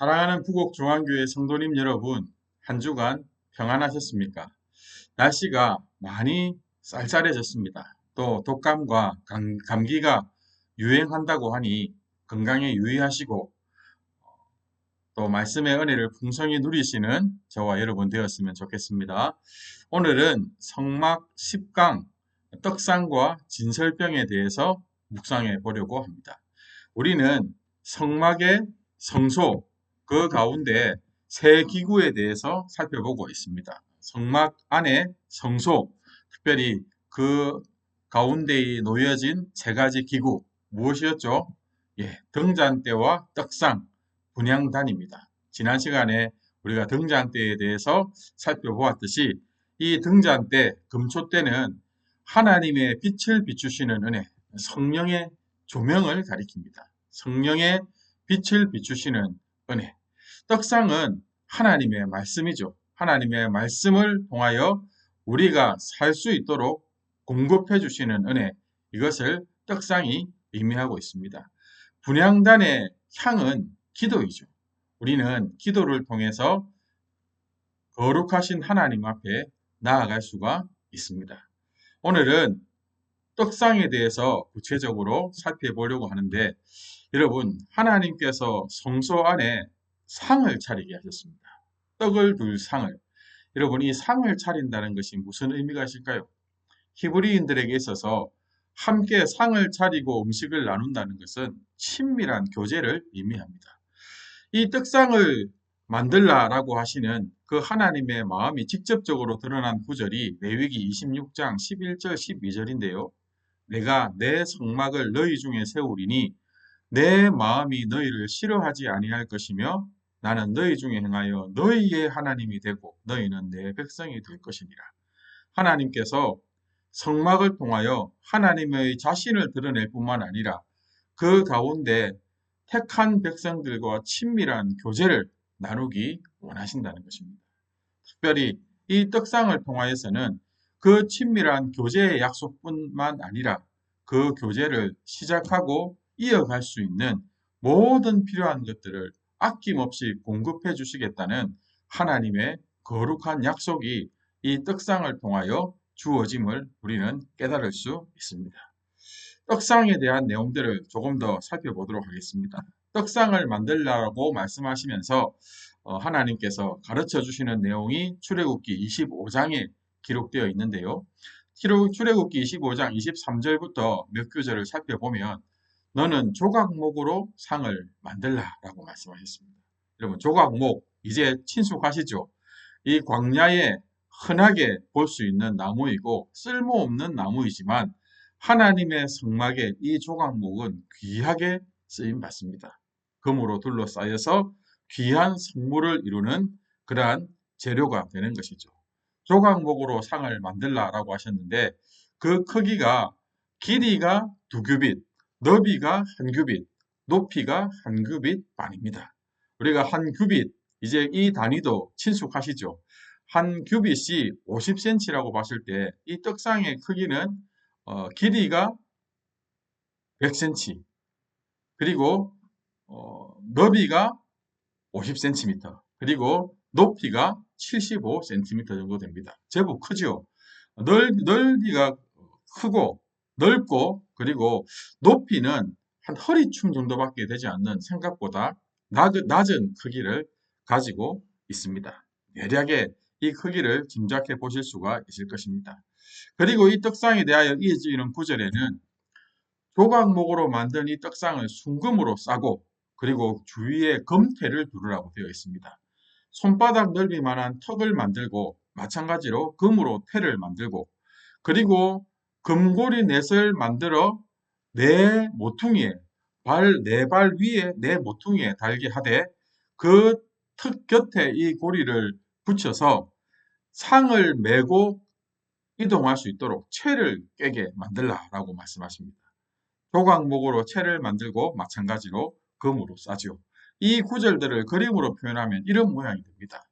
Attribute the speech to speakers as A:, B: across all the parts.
A: 사랑하는 부곡중앙교회 성도님 여러분, 한 주간 평안하셨습니까? 날씨가 많이 쌀쌀해졌습니다. 또 독감과 감기가 유행한다고 하니 건강에 유의하시고 또 말씀의 은혜를 풍성히 누리시는 저와 여러분 되었으면 좋겠습니다. 오늘은 성막 10강 떡상과 진설병에 대해서 묵상해 보려고 합니다. 우리는 성막의 성소, 그 가운데 세 기구에 대해서 살펴보고 있습니다. 성막 안에 성소, 특별히 그 가운데에 놓여진 세 가지 기구, 무엇이었죠? 등잔대와 떡상, 분향단입니다. 지난 시간에 우리가 등잔대에 대해서 살펴보았듯이 이 등잔대, 금초대는 하나님의 빛을 비추시는 은혜, 성령의 조명을 가리킵니다. 성령의 빛을 비추시는 은혜. 떡상은 하나님의 말씀이죠. 하나님의 말씀을 통하여 우리가 살 수 있도록 공급해 주시는 은혜. 이것을 떡상이 의미하고 있습니다. 분향단의 향은 기도이죠. 우리는 기도를 통해서 거룩하신 하나님 앞에 나아갈 수가 있습니다. 오늘은 떡상에 대해서 구체적으로 살펴보려고 하는데, 여러분, 하나님께서 성소 안에 상을 차리게 하셨습니다. 떡을 둘 상을. 여러분, 이 상을 차린다는 것이 무슨 의미가 있을까요? 히브리인들에게 있어서 함께 상을 차리고 음식을 나눈다는 것은 친밀한 교제를 의미합니다. 이 떡상을 만들라라고 하시는 그 하나님의 마음이 직접적으로 드러난 구절이 레위기 26장 11절 12절인데요. 내가 내 성막을 너희 중에 세우리니 내 마음이 너희를 싫어하지 아니할 것이며 나는 너희 중에 행하여 너희의 하나님이 되고 너희는 내 백성이 될 것이니라. 하나님께서 성막을 통하여 하나님의 자신을 드러낼 뿐만 아니라 그 가운데 택한 백성들과 친밀한 교제를 나누기 원하신다는 것입니다. 특별히 이 떡상을 통하여서는 그 친밀한 교제의 약속뿐만 아니라 그 교제를 시작하고 이어갈 수 있는 모든 필요한 것들을 아낌없이 공급해 주시겠다는 하나님의 거룩한 약속이 이 떡상을 통하여 주어짐을 우리는 깨달을 수 있습니다. 떡상에 대한 내용들을 조금 더 살펴보도록 하겠습니다. 떡상을 만들라고 말씀하시면서 하나님께서 가르쳐 주시는 내용이 출애굽기 25장에 기록되어 있는데요. 출애굽기 25장 23절부터 몇 구절을 살펴보면 너는 조각목으로 상을 만들라라고 말씀하셨습니다. 여러분, 조각목 이제 친숙하시죠? 이 광야에 흔하게 볼 수 있는 나무이고 쓸모없는 나무이지만 하나님의 성막에 이 조각목은 귀하게 쓰임 받습니다. 금으로 둘러싸여서 귀한 성물을 이루는 그러한 재료가 되는 것이죠. 조각목으로 상을 만들라라고 하셨는데 그 크기가 길이가 2규빗, 너비가 1규빗, 높이가 1규빗 반입니다. 우리가 1규빗, 이제 이 단위도 친숙하시죠? 1규빗이 50cm라고 봤을 때 이 떡상의 크기는 길이가 100cm, 그리고 너비가 50cm, 그리고 높이가 75cm 정도 됩니다. 제법 크죠? 넓이가 크고 넓고 그리고 높이는 한 허리춤 정도밖에 되지 않는 생각보다 낮은 크기를 가지고 있습니다. 대략의 이 크기를 짐작해 보실 수가 있을 것입니다. 그리고 이 떡상에 대하여 이어지는 구절에는 조각목으로 만든 이 떡상을 순금으로 싸고 그리고 주위에 금태를 두르라고 되어 있습니다. 손바닥 넓이만한 턱을 만들고 마찬가지로 금으로 태를 만들고 그리고 금고리 넷을 만들어 내 모퉁이에 네 발 위에 내 모퉁이에 달게 하되 그 턱 곁에 이 고리를 붙여서 상을 메고 이동할 수 있도록 채를 깨게 만들라라고 말씀하십니다. 조각목으로 채를 만들고 마찬가지로 금으로 싸죠. 이 구절들을 그림으로 표현하면 이런 모양이 됩니다.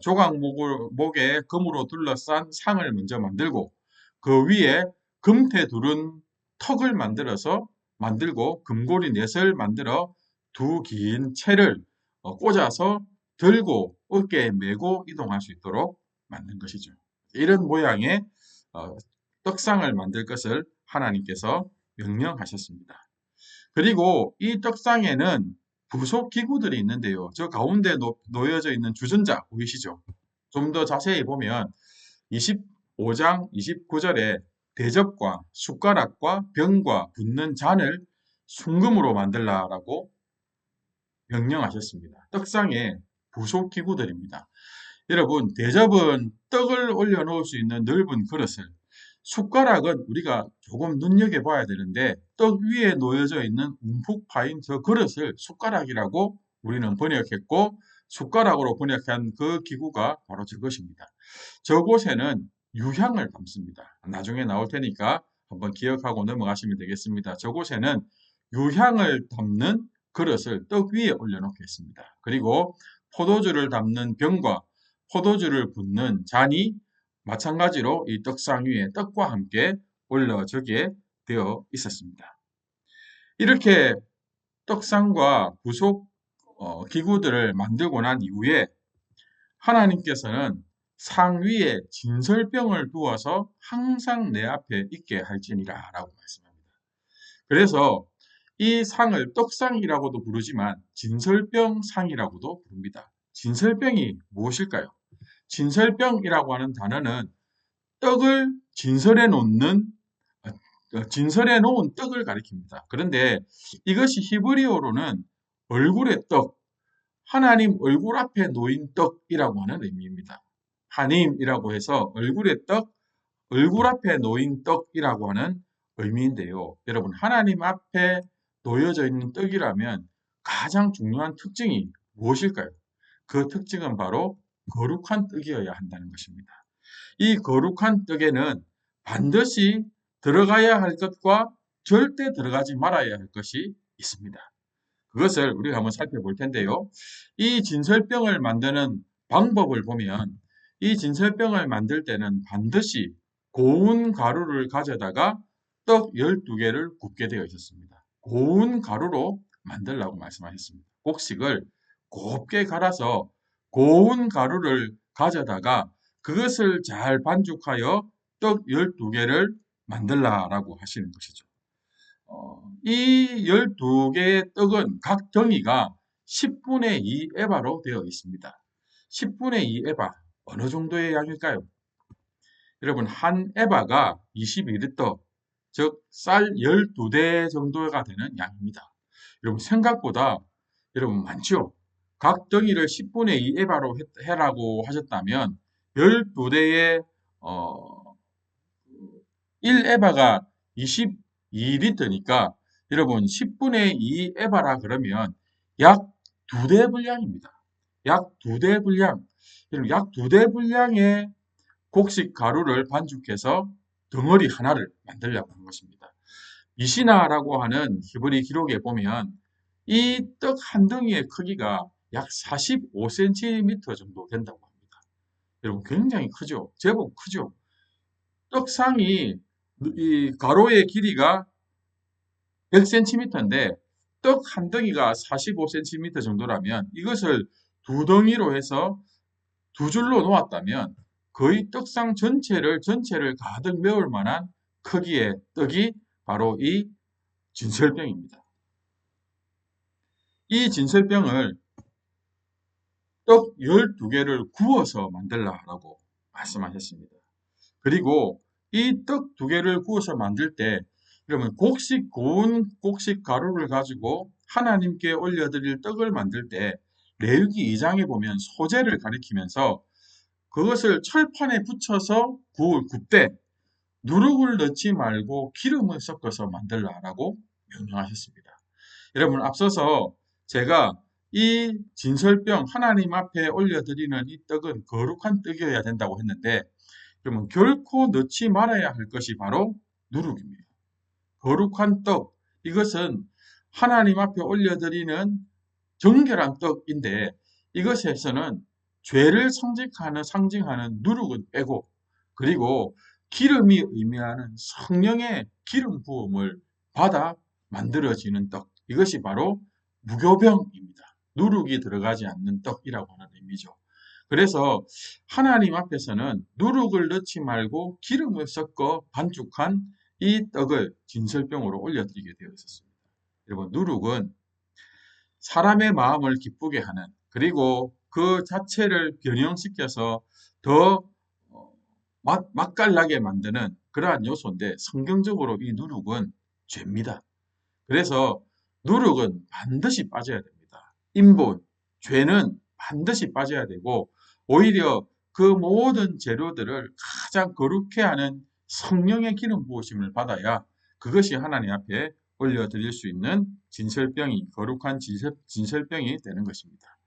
A: 조각목에 금으로 둘러싼 상을 먼저 만들고 그 위에 금태 두른 턱을 만들고 금고리 넷을 만들어 두 긴 채를 꽂아서 들고 어깨에 메고 이동할 수 있도록 만든 것이죠. 이런 모양의 떡상을 만들 것을 하나님께서 명령하셨습니다. 그리고 이 떡상에는 부속 기구들이 있는데요. 저 가운데 놓여져 있는 주전자 보이시죠? 좀 더 자세히 보면 25장 29절에 대접과 숟가락과 병과 붓는 잔을 순금으로 만들라라고 명령하셨습니다. 떡상의 부속 기구들입니다. 여러분, 대접은 떡을 올려놓을 수 있는 넓은 그릇을, 숟가락은 우리가 조금 눈여겨봐야 되는데 떡 위에 놓여져 있는 움푹 파인 저 그릇을 숟가락이라고 우리는 번역했고, 숟가락으로 번역한 그 기구가 바로 저것입니다. 저곳에는 유향을 담습니다. 나중에 나올 테니까 한번 기억하고 넘어가시면 되겠습니다. 저곳에는 유향을 담는 그릇을 떡 위에 올려놓겠습니다. 그리고 포도주를 담는 병과 포도주를 붓는 잔이 마찬가지로 이 떡상 위에 떡과 함께 올려지게 되어 있었습니다. 이렇게 떡상과 부속 기구들을 만들고 난 이후에 하나님께서는 상 위에 진설병을 두어서 항상 내 앞에 있게 할지니라 라고 말씀합니다. 그래서 이 상을 떡상이라고도 부르지만 진설병 상이라고도 부릅니다. 진설병이 무엇일까요? 진설병이라고 하는 단어는 떡을 진설해 놓은 떡을 가리킵니다. 그런데 이것이 히브리어로는 얼굴의 떡, 하나님 얼굴 앞에 놓인 떡이라고 하는 의미입니다. 하님이라고 해서 얼굴의 떡, 얼굴 앞에 놓인 떡이라고 하는 의미인데요. 여러분, 하나님 앞에 놓여져 있는 떡이라면 가장 중요한 특징이 무엇일까요? 그 특징은 바로 거룩한 떡이어야 한다는 것입니다. 이 거룩한 떡에는 반드시 들어가야 할 것과 절대 들어가지 말아야 할 것이 있습니다. 그것을 우리가 한번 살펴볼 텐데요. 이 진설병을 만드는 방법을 보면 이 진설병을 만들 때는 반드시 고운 가루를 가져다가 떡 12개를 굽게 되어 있었습니다. 고운 가루로 만들라고 말씀하셨습니다. 곡식을 곱게 갈아서 고운 가루를 가져다가 그것을 잘 반죽하여 떡 12개를 만들라라고 하시는 것이죠. 이 12개의 떡은 각 덩이가 10분의 2 에바로 되어 있습니다. 10분의 2 에바, 어느 정도의 양일까요? 여러분, 한 에바가 22리터, 즉 쌀 12대 정도가 되는 양입니다. 여러분, 생각보다 여러분 많죠? 각 덩이를 10분의 2 에바로 해라고 하셨다면 12대의 1에바가 22리터니까 여러분 10분의 2 에바라 그러면 약 2대 분량입니다. 약 2대 분량. 약 2대 분량의 곡식 가루를 반죽해서 덩어리 하나를 만들려고 하는 것입니다. 미시나라고 하는 히브리 기록에 보면 이 떡 한 덩이의 크기가 약 45cm 정도 된다고 합니다. 여러분 굉장히 크죠? 제법 크죠? 떡상이 이 가로의 길이가 100cm인데 떡 한 덩이가 45cm 정도라면 이것을 두 덩이로 해서 두 줄로 놓았다면 거의 떡상 전체를 가득 메울 만한 크기의 떡이 바로 이 진설병입니다. 이 진설병을 떡 12개를 구워서 만들라라고 말씀하셨습니다. 그리고 이 떡 2개를 구워서 만들 때 그러면 고운 곡식 가루를 가지고 하나님께 올려드릴 떡을 만들 때 레위기 2장에 보면 소재를 가리키면서 그것을 철판에 붙여서 굽되 누룩을 넣지 말고 기름을 섞어서 만들라라고 명령하셨습니다. 여러분, 앞서서 제가 이 진설병 하나님 앞에 올려드리는 이 떡은 거룩한 떡이어야 된다고 했는데 그러면 결코 넣지 말아야 할 것이 바로 누룩입니다. 거룩한 떡, 이것은 하나님 앞에 올려드리는 정결한 떡인데 이것에서는 죄를 상징하는 누룩은 빼고 그리고 기름이 의미하는 성령의 기름 부음을 받아 만들어지는 떡, 이것이 바로 무교병입니다. 누룩이 들어가지 않는 떡이라고 하는 의미죠. 그래서 하나님 앞에서는 누룩을 넣지 말고 기름을 섞어 반죽한 이 떡을 진설병으로 올려드리게 되어 있었습니다. 여러분, 누룩은 사람의 마음을 기쁘게 하는, 그리고 그 자체를 변형시켜서 더 맛깔나게 만드는 그러한 요소인데, 성경적으로 이 누룩은 죄입니다. 그래서 누룩은 반드시 빠져야 됩니다. 인본, 죄는 반드시 빠져야 되고, 오히려 그 모든 재료들을 가장 거룩해 하는 성령의 기름 부으심을 받아야 그것이 하나님 앞에 올려드릴 수 있는 진설병이, 거룩한 진설병이 되는 것입니다.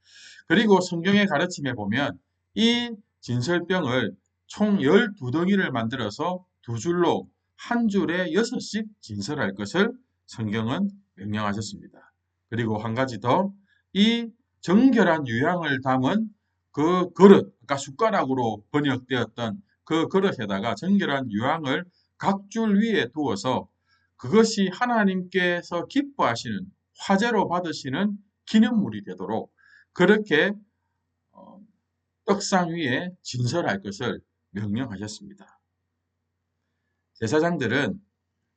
A: 그리고 성경의 가르침에 보면 이 진설병을 총 12덩이를 만들어서 두 줄로 한 줄에 6씩 진설할 것을 성경은 명령하셨습니다. 그리고 한 가지 더, 이 정결한 유향을 담은 그 그릇, 아까 숟가락으로 번역되었던 그 그릇에다가 정결한 유향을 각 줄 위에 두어서 그것이 하나님께서 기뻐하시는, 화제로 받으시는 기념물이 되도록 그렇게 떡상 위에 진설할 것을 명령하셨습니다. 제사장들은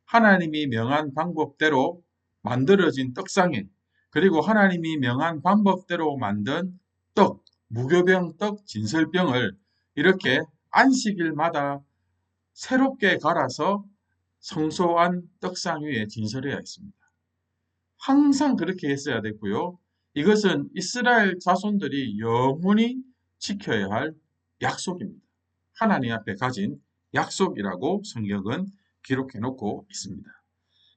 A: 하나님이 명한 방법대로 만들어진 떡상에, 그리고 하나님이 명한 방법대로 만든 떡, 무교병 떡 진설병을 이렇게 안식일마다 새롭게 갈아서 성소한 떡상 위에 진설해야 했습니다. 항상 그렇게 했어야 됐고요. 이것은 이스라엘 자손들이 영원히 지켜야 할 약속입니다. 하나님 앞에 가진 약속이라고 성경은 기록해 놓고 있습니다.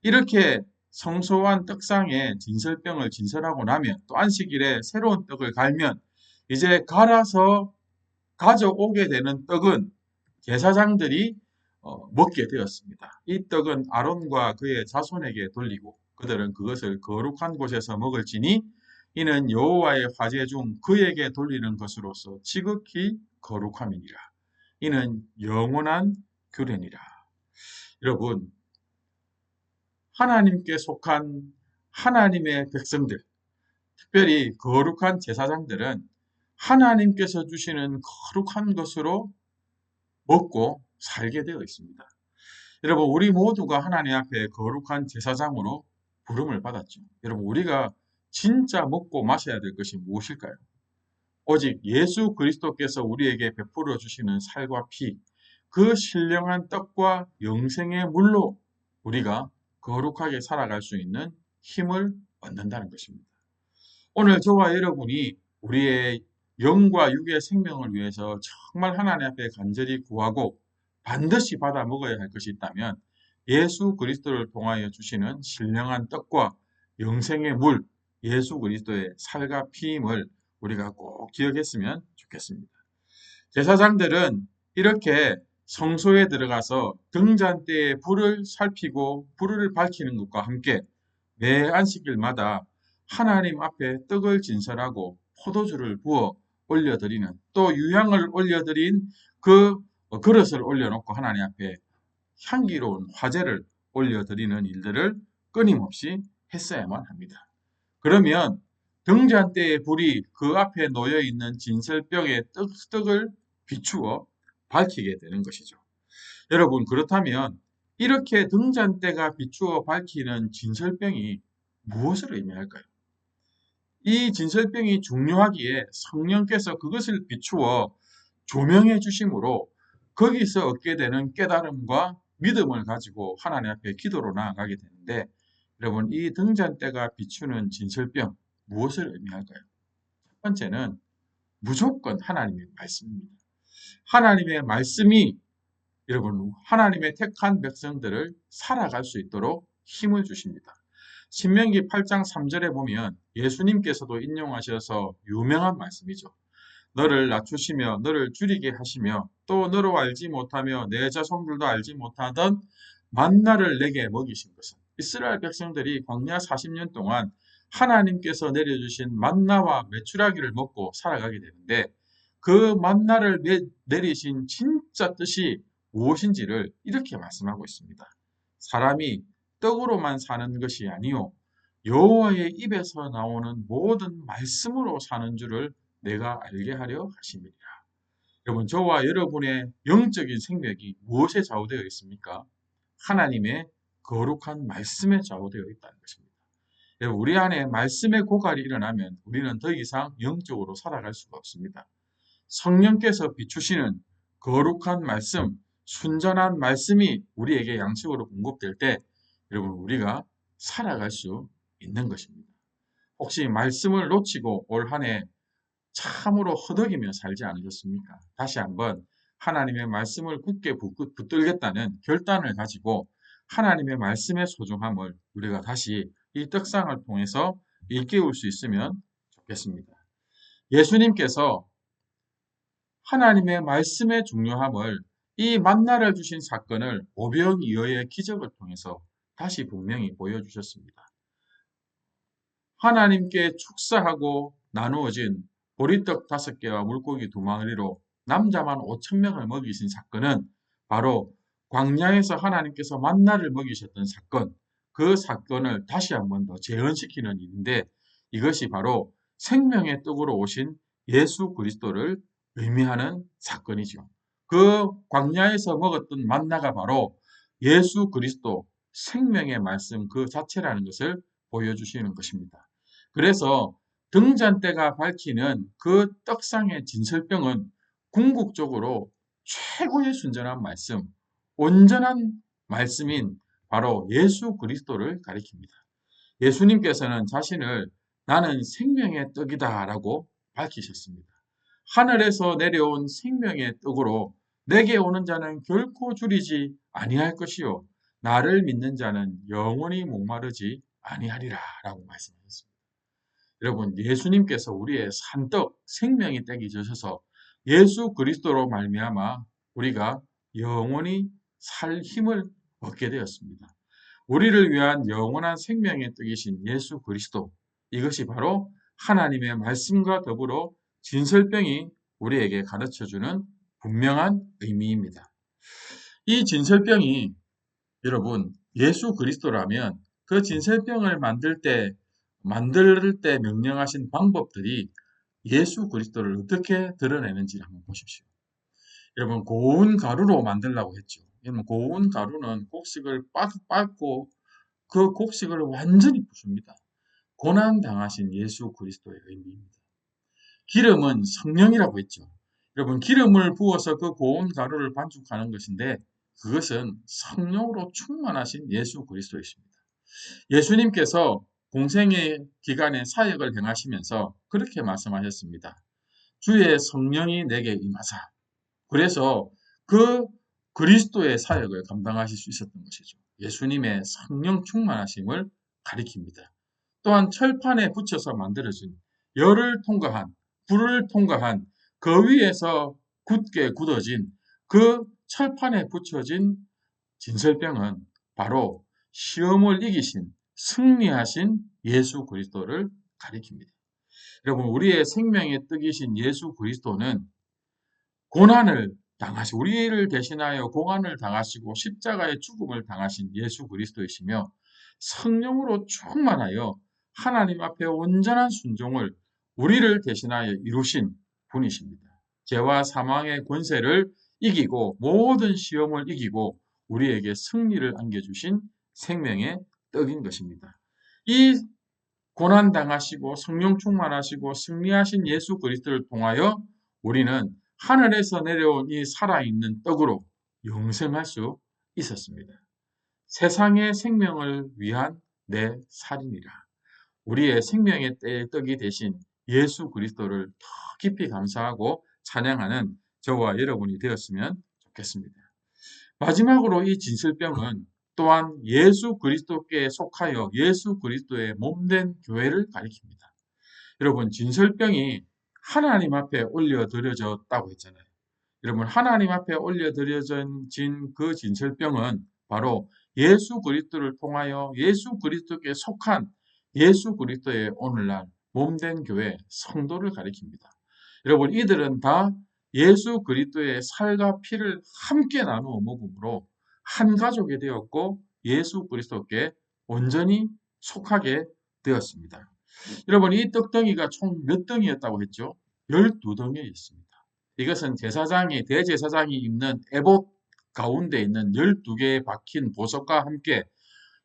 A: 이렇게 성소한 떡상에 진설병을 진설하고 나면, 또 안식일에 새로운 떡을 갈면, 이제 갈아서 가져오게 되는 떡은 제사장들이 먹게 되었습니다. 이 떡은 아론과 그의 자손에게 돌리고 그들은 그것을 거룩한 곳에서 먹을지니 이는 여호와의 화제 중 그에게 돌리는 것으로서 지극히 거룩함이니라. 이는 영원한 규례니라. 여러분, 하나님께 속한 하나님의 백성들, 특별히 거룩한 제사장들은 하나님께서 주시는 거룩한 것으로 먹고 살게 되어 있습니다. 여러분, 우리 모두가 하나님 앞에 거룩한 제사장으로 부름을 받았죠. 여러분, 우리가 진짜 먹고 마셔야 될 것이 무엇일까요? 오직 예수 그리스도께서 우리에게 베풀어 주시는 살과 피, 그 신령한 떡과 영생의 물로 우리가 거룩하게 살아갈 수 있는 힘을 얻는다는 것입니다. 오늘 저와 여러분이 우리의 영과 육의 생명을 위해서 정말 하나님 앞에 간절히 구하고 반드시 받아 먹어야 할 것이 있다면, 예수 그리스도를 통하여 주시는 신령한 떡과 영생의 물, 예수 그리스도의 살과 피임을 우리가 꼭 기억했으면 좋겠습니다. 제사장들은 이렇게 성소에 들어가서 등잔대에 불을 살피고 불을 밝히는 것과 함께 매 안식일마다 하나님 앞에 떡을 진설하고 포도주를 부어 올려드리는, 또 유향을 올려드린 그 그릇을 올려놓고 하나님 앞에 향기로운 화제를 올려드리는 일들을 끊임없이 했어야만 합니다. 그러면 등잔대의 불이 그 앞에 놓여 있는 진설병의 떡을 비추어 밝히게 되는 것이죠. 여러분, 그렇다면 이렇게 등잔대가 비추어 밝히는 진설병이 무엇을 의미할까요? 이 진설병이 중요하기에 성령께서 그것을 비추어 조명해 주심으로 거기서 얻게 되는 깨달음과 믿음을 가지고 하나님 앞에 기도로 나아가게 되는데, 여러분, 이 등잔대가 비추는 진설병 무엇을 의미할까요? 첫 번째는 무조건 하나님의 말씀입니다. 하나님의 말씀이 여러분, 하나님의 택한 백성들을 살아갈 수 있도록 힘을 주십니다. 신명기 8장 3절에 보면 예수님께서도 인용하셔서 유명한 말씀이죠. 너를 낮추시며 너를 줄이게 하시며 또 너로 알지 못하며 내 자손들도 알지 못하던 만나를 내게 먹이신 것은, 이스라엘 백성들이 광야 40년 동안 하나님께서 내려주신 만나와 메추라기를 먹고 살아가게 되는데, 그 만나를 내리신 진짜 뜻이 무엇인지를 이렇게 말씀하고 있습니다. 사람이 떡으로만 사는 것이 아니요 여호와의 입에서 나오는 모든 말씀으로 사는 줄을 내가 알게 하려 하심이니라. 여러분, 저와 여러분의 영적인 생명이 무엇에 좌우되어 있습니까? 하나님의 거룩한 말씀에 좌우되어 있다는 것입니다. 여러분, 우리 안에 말씀의 고갈이 일어나면 우리는 더 이상 영적으로 살아갈 수가 없습니다. 성령께서 비추시는 거룩한 말씀, 순전한 말씀이 우리에게 양식으로 공급될 때 여러분 우리가 살아갈 수 있는 것입니다. 혹시 말씀을 놓치고 올 한 해 참으로 허덕이며 살지 않으셨습니까? 다시 한번 하나님의 말씀을 굳게 붙들겠다는 결단을 가지고 하나님의 말씀의 소중함을 우리가 다시 이 떡상을 통해서 일깨울 수 있으면 좋겠습니다. 예수님께서 하나님의 말씀의 중요함을 이 만나를 주신 사건을 오병이어의 기적을 통해서 다시 분명히 보여주셨습니다. 하나님께 축사하고 나누어진 보리떡 5개와 물고기 2마리로 남자만 5,000명을 먹이신 사건은 바로 광야에서 하나님께서 만나를 먹이셨던 사건, 그 사건을 다시 한 번 더 재현시키는 일인데 이것이 바로 생명의 떡으로 오신 예수 그리스도를 의미하는 사건이죠. 그 광야에서 먹었던 만나가 바로 예수 그리스도 생명의 말씀 그 자체라는 것을 보여주시는 것입니다. 그래서 등잔대가 밝히는 그 떡상의 진설병은 궁극적으로 최고의 순전한 말씀, 온전한 말씀인 바로 예수 그리스도를 가리킵니다. 예수님께서는 자신을 나는 생명의 떡이다 라고 밝히셨습니다. 하늘에서 내려온 생명의 떡으로 내게 오는 자는 결코 줄이지 아니할 것이요 나를 믿는 자는 영원히 목마르지 아니하리라 라고 말씀하셨습니다. 여러분, 예수님께서 우리의 산떡 생명의 떡이 되셔서 예수 그리스도로 말미암아 우리가 영원히 살 힘을 얻게 되었습니다. 우리를 위한 영원한 생명의 떡이신 예수 그리스도, 이것이 바로 하나님의 말씀과 더불어 진설병이 우리에게 가르쳐주는 분명한 의미입니다. 이 진설병이 여러분 예수 그리스도라면 그 진설병을 만들 때 명령하신 방법들이 예수 그리스도를 어떻게 드러내는지 한번 보십시오. 여러분 고운 가루로 만들라고 했죠. 여러분 고운 가루는 곡식을 빻고 그 곡식을 완전히 부숩니다. 고난 당하신 예수 그리스도의 의미입니다. 기름은 성령이라고 했죠. 여러분 기름을 부어서 그 고운 가루를 반죽하는 것인데 그것은 성령으로 충만하신 예수 그리스도이십니다. 예수님께서 공생의 기간에 사역을 행하시면서 그렇게 말씀하셨습니다. 주의 성령이 내게 임하사. 그래서 그 그리스도의 사역을 감당하실 수 있었던 것이죠. 예수님의 성령 충만하심을 가리킵니다. 또한 철판에 붙여서 만들어진 열을 통과한 불을 통과한 그 위에서 굳게 굳어진 그 철판에 붙여진 진설병은 바로 시험을 이기신 승리하신 예수 그리스도를 가리킵니다. 여러분 우리의 생명의 떡이신 예수 그리스도는 고난을 당하시고 우리를 대신하여 고난을 당하시고 십자가의 죽음을 당하신 예수 그리스도이시며 성령으로 충만하여 하나님 앞에 온전한 순종을 우리를 대신하여 이루신 분이십니다. 죄와 사망의 권세를 이기고 모든 시험을 이기고 우리에게 승리를 안겨주신 생명의 떡인 것입니다. 이 고난 당하시고 성령 충만하시고 승리하신 예수 그리스도를 통하여 우리는 하늘에서 내려온 이 살아있는 떡으로 영생할 수 있었습니다. 세상의 생명을 위한 내 살이니라. 우리의 생명의 떡이 되신 예수 그리스도를 더 깊이 감사하고 찬양하는 저와 여러분이 되었으면 좋겠습니다. 마지막으로 이 진설병은 또한 예수 그리스도께 속하여 예수 그리스도의 몸된 교회를 가리킵니다. 여러분 진설병이 하나님 앞에 올려드려졌다고 했잖아요. 여러분 하나님 앞에 올려드려진 그 진설병은 바로 예수 그리스도를 통하여 예수 그리스도께 속한 예수 그리스도의 오늘날 몸된 교회 성도를 가리킵니다. 여러분 이들은 다 예수 그리스도의 살과 피를 함께 나누어 먹음으로 한 가족이 되었고 예수 그리스도께 온전히 속하게 되었습니다. 여러분, 이 떡덩이가 총 몇 덩이였다고 했죠? 12덩이였습니다. 이것은 대제사장이 입는 에봇 가운데 있는 12개의 박힌 보석과 함께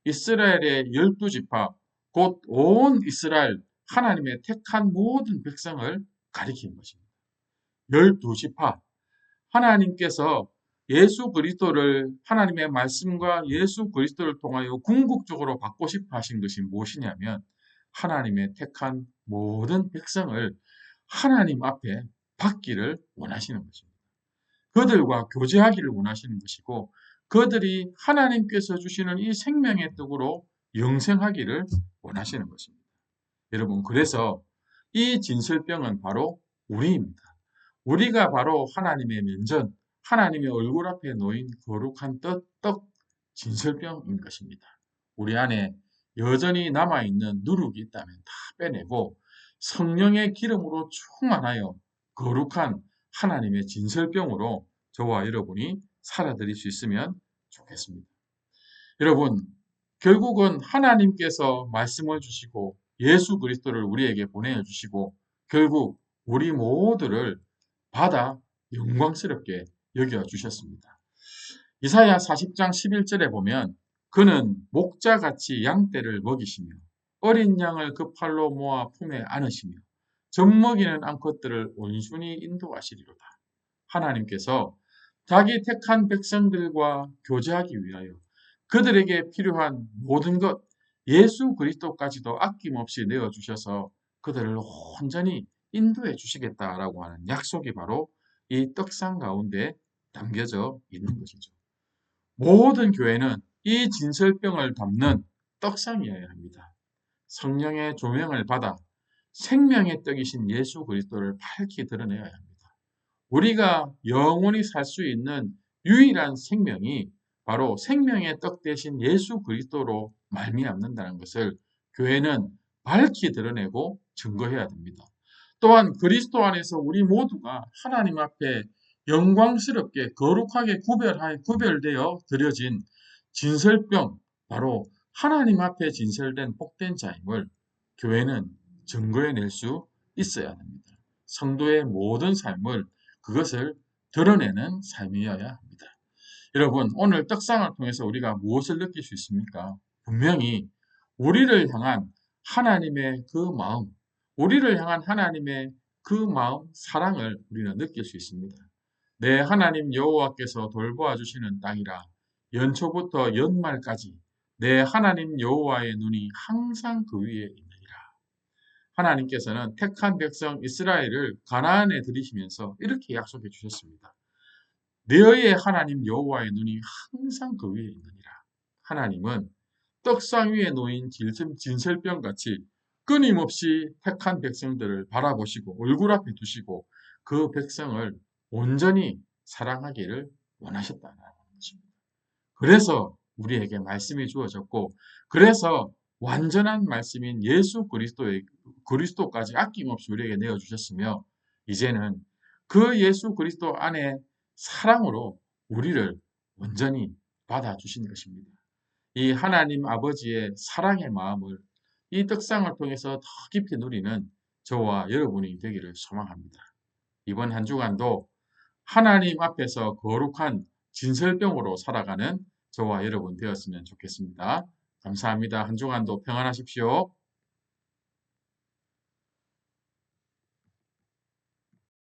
A: 이스라엘의 12지파, 곧 온 이스라엘 하나님의 택한 모든 백성을 가리키는 것입니다. 12지파, 하나님께서 예수 그리스도를 하나님의 말씀과 예수 그리스도를 통하여 궁극적으로 받고 싶어 하신 것이 무엇이냐면 하나님의 택한 모든 백성을 하나님 앞에 받기를 원하시는 것입니다. 그들과 교제하기를 원하시는 것이고 그들이 하나님께서 주시는 이 생명의 떡으로 영생하기를 원하시는 것입니다. 여러분, 그래서 이 진설병은 바로 우리입니다. 우리가 바로 하나님의 면전, 하나님의 얼굴 앞에 놓인 거룩한 떡 진설병인 것입니다. 우리 안에 여전히 남아있는 누룩이 있다면 다 빼내고 성령의 기름으로 충만하여 거룩한 하나님의 진설병으로 저와 여러분이 살아드릴 수 있으면 좋겠습니다. 여러분, 결국은 하나님께서 말씀을 주시고 예수 그리스도를 우리에게 보내주시고 결국 우리 모두를 받아 영광스럽게 여겨주셨습니다. 이사야 40장 11절에 보면 그는 목자같이 양떼를 먹이시며 어린 양을 그 팔로 모아 품에 안으시며 젖먹이는 암컷들을 온순히 인도하시리로다. 하나님께서 자기 택한 백성들과 교제하기 위하여 그들에게 필요한 모든 것 예수 그리스도까지도 아낌없이 내어주셔서 그들을 온전히 인도해 주시겠다라고 하는 약속이 바로 이 떡상 가운데 담겨져 있는 것이죠. 모든 교회는 이 진설병을 담는 떡상이어야 합니다. 성령의 조명을 받아 생명의 떡이신 예수 그리스도를 밝히 드러내야 합니다. 우리가 영원히 살 수 있는 유일한 생명이 바로 생명의 떡 대신 예수 그리스도로 말미암는다는 것을 교회는 밝히 드러내고 증거해야 됩니다. 또한 그리스도 안에서 우리 모두가 하나님 앞에 영광스럽게 거룩하게 구별되어 드려진 진설병, 바로 하나님 앞에 진설된 복된 자임을 교회는 증거해낼 수 있어야 합니다. 성도의 모든 삶을 그것을 드러내는 삶이어야 합니다. 여러분, 오늘 떡상을 통해서 우리가 무엇을 느낄 수 있습니까? 분명히 우리를 향한 하나님의 그 마음, 우리를 향한 하나님의 그 마음, 사랑을 우리는 느낄 수 있습니다. 내 하나님 여호와께서 돌보아 주시는 땅이라 연초부터 연말까지 내 하나님 여호와의 눈이 항상 그 위에 있느니라. 하나님께서는 택한 백성 이스라엘을 가나안에 들이시면서 이렇게 약속해 주셨습니다. 너희의 하나님 여호와의 눈이 항상 그 위에 있느니라. 하나님은 떡상 위에 놓인 진설병같이 끊임없이 택한 백성들을 바라보시고 얼굴 앞에 두시고 그 백성을 온전히 사랑하기를 원하셨다는 것입니다. 그래서 우리에게 말씀이 주어졌고 그래서 완전한 말씀인 예수 그리스도까지 아낌없이 우리에게 내어주셨으며 이제는 그 예수 그리스도 안에 사랑으로 우리를 온전히 받아주신 것입니다. 이 하나님 아버지의 사랑의 마음을 이 떡상을 통해서 더 깊이 누리는 저와 여러분이 되기를 소망합니다. 이번 한 주간도 하나님 앞에서 거룩한 진설병으로 살아가는 저와 여러분 되었으면 좋겠습니다. 감사합니다. 한 주간도 평안하십시오.